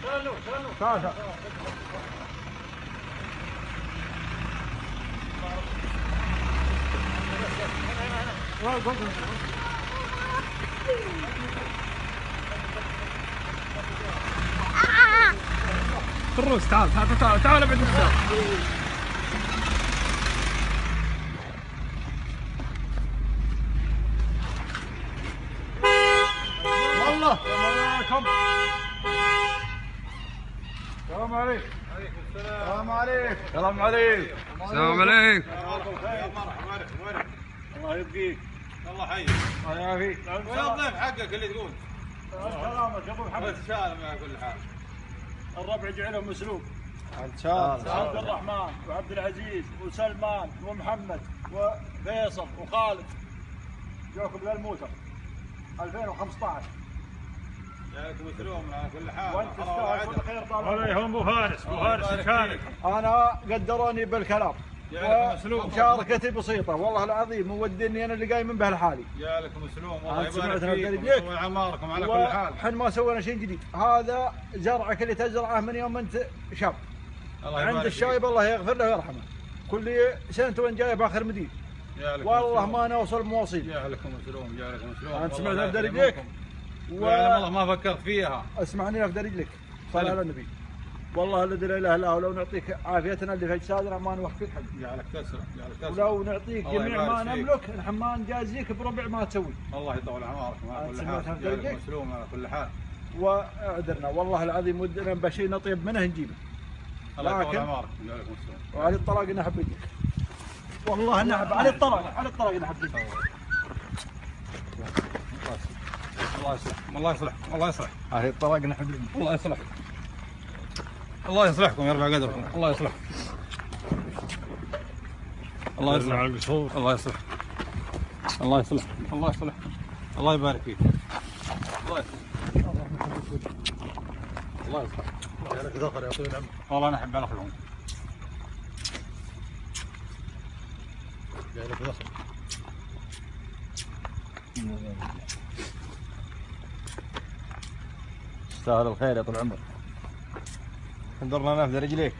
تعال الروس. تعال ابعد الحساب. والله السلام عليكم. السلام عليك. السلام عليك. السلام عليك. الله يبقيك. الله حي. الله يعافيك. وين الضيف حقك اللي تقول؟ سلامك ابو محمد. سالم على كل حال. الربع جعلهم مسلوب. ان شاء الله. عبد الرحمن وعبد العزيز وسلمان ومحمد وفيصل وخالد جوكم للموتر 2015. جاك مسلوم على كل حال. وانت تستاهل كل خير. طال عليهم ابو فارس. ابو فارس كانك انا قدروني بالكلام ومشاركتي بسيطه والله العظيم، مودني انا اللي قايم به لحالي. جالك مسلوم الله يبارك فيكم فيك وعماركم على كل حال. وحن ما سوينا شيء جديد، هذا زرعك اللي تزرعه من يوم انت شاب عند الشايب. الله يغفر له ويرحمه. كل سنه وين جاي باخر مدير والله ما نوصل مواصيل. جالكم مسلوم. انت سمعت في رجليك والله ما فكرت فيها. اسمعني في رجلك صل على النبي. والله الذي لا اله الا هو لو نعطيك عافيتنا اللي في اجسادنا ما نوفيك حق. جعلك تسرع. ولو نعطيك جميع ما نملك نحن ما نجازيك بربع ما تسوي. الله يطول عمركم على كل حال. جالك مسلوم على كل حال. واعذرنا والله العظيم ودنا بشيء نطيب منه نجيبه. الله يطول عمركم. جالك مسلوم. وعلى الطلاق نحب يدك. والله نحب على الطلاق نحب يدك. الله يصلح. على الطلاق نحب يدك. الله يصلحكم يرفع قدركم. الله يصلح. الله يصلح. الله يبارك فيك. الله يصلح. جالك ذخر يا طويل العمر. والله انا احب اخذهم. جالك ذخر. تستاهل الخير يا طول العمر. انظرنا نافذ رجليك.